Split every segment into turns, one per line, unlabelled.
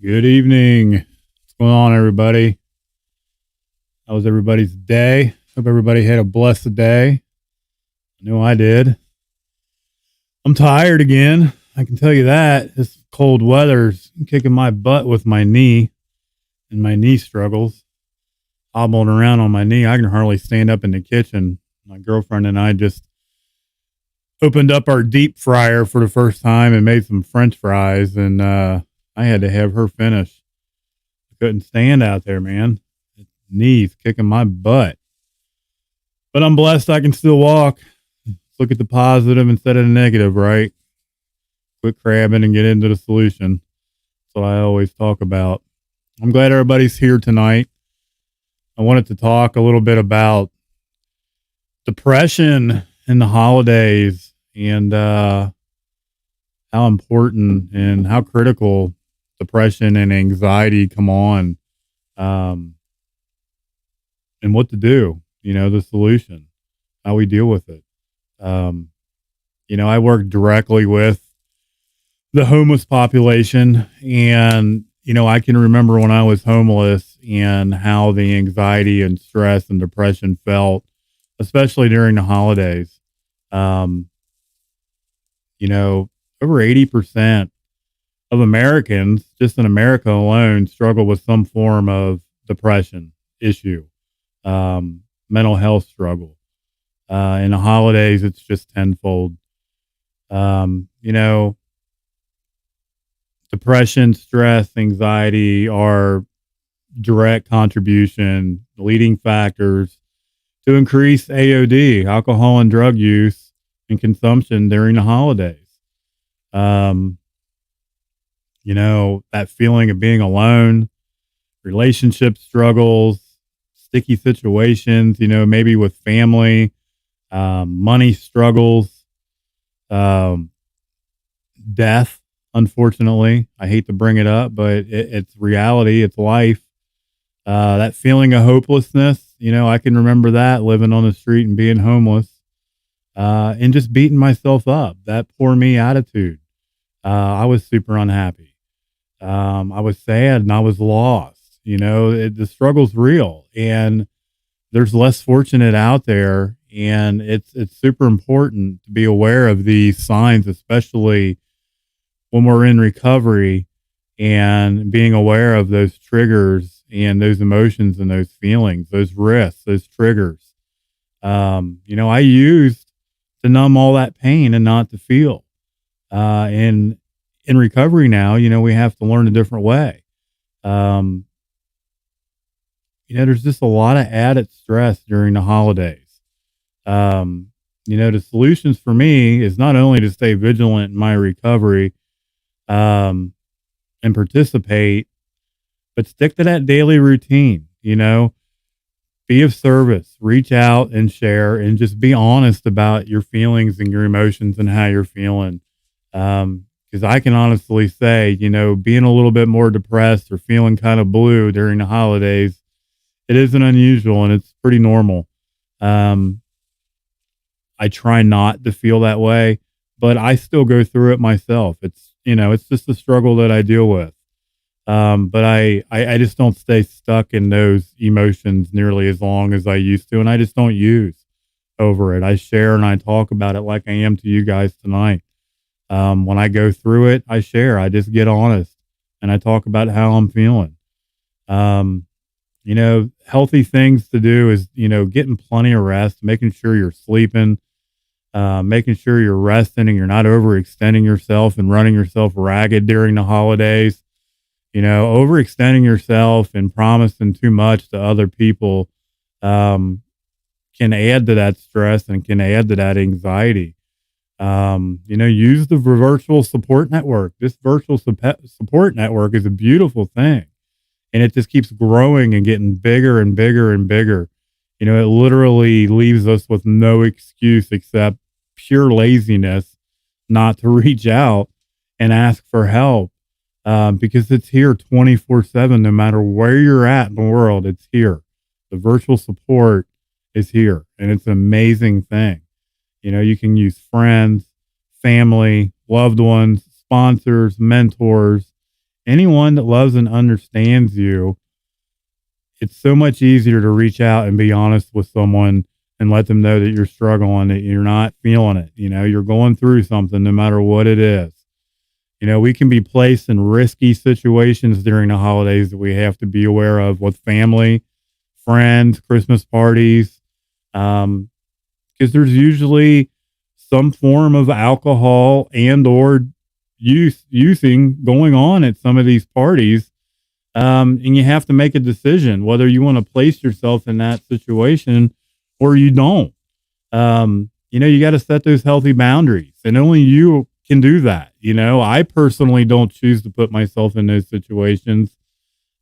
Good evening. What's going on, everybody? How was everybody's day? Hope everybody had a blessed day. I know I did. I'm tired again. I can tell you that. This cold weather's kicking my butt with my knee and my knee struggles. Hobbling around on my knee. I can hardly stand up in the kitchen. My girlfriend and I just opened up our deep fryer for the first time and made some French fries, and I had to have her finish. I couldn't stand out there, man. Knees kicking my butt. But I'm blessed I can still walk. Let's look at the positive instead of the negative, right? Quit crabbing and get into the solution. That's what I always talk about. I'm glad everybody's here tonight. I wanted to talk a little bit about depression in the holidays and how important and how critical depression and anxiety come on, and what to do, the solution, how we deal with it. Um, I work directly with the homeless population, and, I can remember when I was homeless and how the anxiety and stress and depression felt, especially during the holidays. Um, Over 80% of Americans, just in America alone, struggle with some form of depression issue, mental health struggle. In the holidays, it's just tenfold. Um, you know, Depression, stress, anxiety are direct contribution, leading factors to increase AOD, alcohol and drug use and consumption during the holidays. Um, that feeling of being alone, relationship struggles, sticky situations, maybe with family, money struggles, um, death. Unfortunately, I hate to bring it up, but it's reality. It's life. That feeling of hopelessness, I can remember that living on the street and being homeless, and just beating myself up. That poor me attitude. I was super unhappy. I was sad and I was lost. The struggle's real, and there's less fortunate out there, and it's super important to be aware of these signs, especially when we're in recovery, and being aware of those triggers and those emotions and those feelings, those risks, those triggers. I used to numb all that pain and not to feel. And in recovery now, we have to learn a different way. Um, there's just a lot of added stress during the holidays. The solutions for me is not only to stay vigilant in my recovery, um, and participate, but stick to that daily routine, be of service, reach out and share, and just be honest about your feelings and your emotions and how you're feeling. Cause I can honestly say, being a little bit more depressed or feeling kind of blue during the holidays, it isn't unusual and it's pretty normal. Um, I try not to feel that way, but I still go through it myself. It's just a struggle that I deal with. But I just don't stay stuck in those emotions nearly as long as I used to. And I just don't use over it. I share and I talk about it like I am to you guys tonight. When I go through it, I share, I just get honest and I talk about how I'm feeling. Um, Healthy things to do is, getting plenty of rest, making sure you're sleeping, making sure you're resting and you're not overextending yourself and running yourself ragged during the holidays. Overextending yourself and promising too much to other people, can add to that stress and can add to that anxiety. Use the virtual support network. This virtual support network is a beautiful thing, and it just keeps growing and getting bigger and bigger and bigger. It literally leaves us with no excuse except pure laziness not to reach out and ask for help, because it's here 24/7, no matter where you're at in the world, it's here. The virtual support is here, and it's an amazing thing. You can use friends, family, loved ones, sponsors, mentors, anyone that loves and understands you, it's so much easier to reach out and be honest with someone and let them know that you're struggling, that you're not feeling it. You know, you're going through something no matter what it is. You know, we can be placed in risky situations during the holidays that we have to be aware of with family, friends, Christmas parties, because there's usually some form of alcohol and or using going on at some of these parties, and you have to make a decision whether you want to place yourself in that situation or you don't. You know, you got to set those healthy boundaries, and only you can do that. You know, I personally don't choose to put myself in those situations.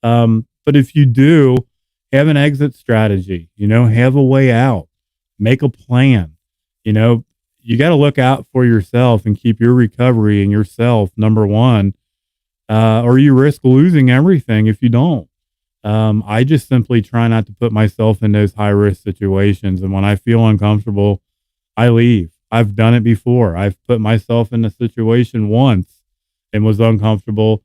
But if you do, have an exit strategy, you know, have a way out, make a plan. You know, you got to look out for yourself and keep your recovery and yourself number one, or you risk losing everything if you don't. I just simply try not to put myself in those high risk situations. And when I feel uncomfortable, I leave. I've done it before. I've put myself in a situation once and was uncomfortable,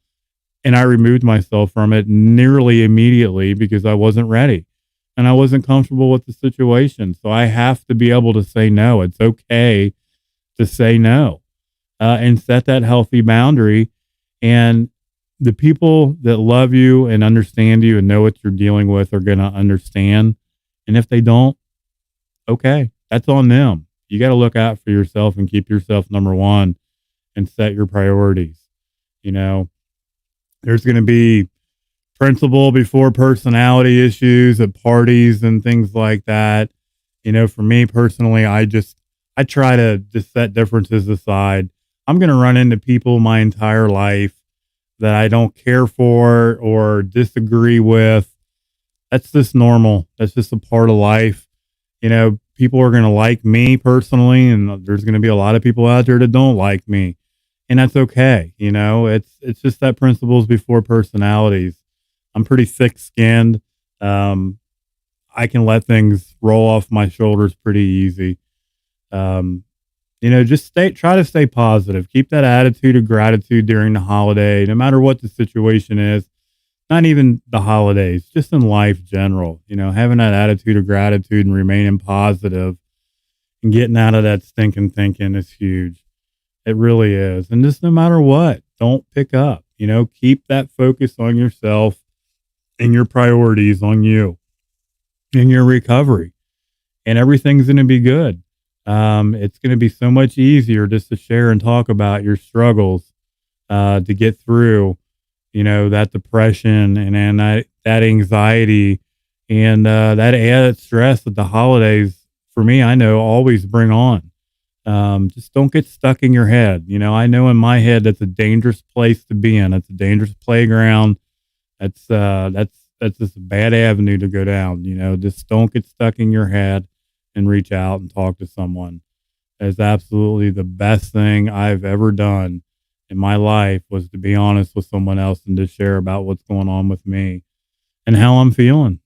and I removed myself from it nearly immediately because I wasn't ready and I wasn't comfortable with the situation. So I have to be able to say no. It's okay to say no, and set that healthy boundary. And the people that love you and understand you and know what you're dealing with are going to understand. And if they don't, okay, that's on them. You got to look out for yourself and keep yourself number one and set your priorities. You know, there's going to be principle before personality issues at parties and things like that. You know, for me personally, I try to just set differences aside. I'm going to run into people my entire life that I don't care for or disagree with. That's just normal. That's just a part of life. You know, people are going to like me personally, and there's going to be a lot of people out there that don't like me, and that's okay. You know, it's just that principles before personalities. I'm pretty thick skinned. I can let things roll off my shoulders pretty easy. You know, just try to stay positive. Keep that attitude of gratitude during the holiday, no matter what the situation is. Not even the holidays, just in life general. You know, having that attitude of gratitude and remaining positive and getting out of that stinking thinking is huge. It really is. And just no matter what, don't pick up. You know, keep that focus on yourself and your priorities on you and your recovery, and everything's going to be good. It's going to be so much easier just to share and talk about your struggles, to get through, you know, that depression and that anxiety and that added stress that the holidays, for me, I know always bring on. Just don't get stuck in your head. You know, I know in my head that's a dangerous place to be in. It's a dangerous playground. That's just a bad avenue to go down. You know, just don't get stuck in your head and reach out and talk to someone. It's absolutely the best thing I've ever done in my life, was to be honest with someone else and to share about what's going on with me and how I'm feeling.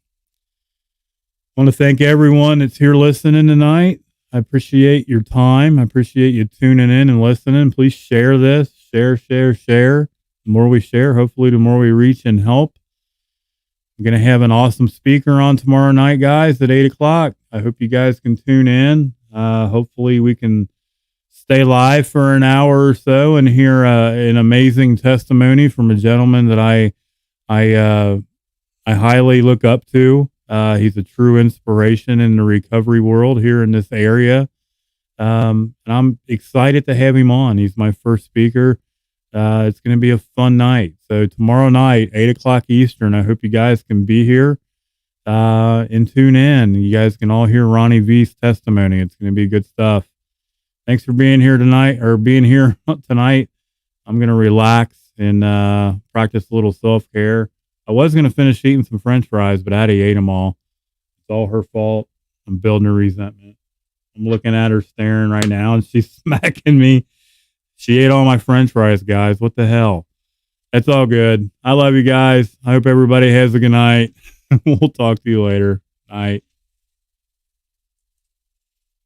I want to thank everyone that's here listening tonight. I appreciate your time. I appreciate you tuning in and listening. Please share this. Share. The more we share, hopefully the more we reach and help. I'm going to have an awesome speaker on tomorrow night, guys, at 8:00. I hope you guys can tune in. Hopefully we can stay live for an hour or so and hear an amazing testimony from a gentleman that I highly look up to. He's a true inspiration in the recovery world here in this area. And I'm excited to have him on. He's my first speaker. It's going to be a fun night. So tomorrow night, 8:00 Eastern, I hope you guys can be here and tune in. You guys can all hear Ronnie V's testimony. It's going to be good stuff. Thanks for being here tonight. I'm going to relax and practice a little self-care. I was going to finish eating some French fries, but Addie ate them all. It's all her fault. I'm building her resentment. I'm looking at her staring right now, and she's smacking me. She ate all my French fries, guys. What the hell? It's all good. I love you guys. I hope everybody has a good night. We'll talk to you later. Night.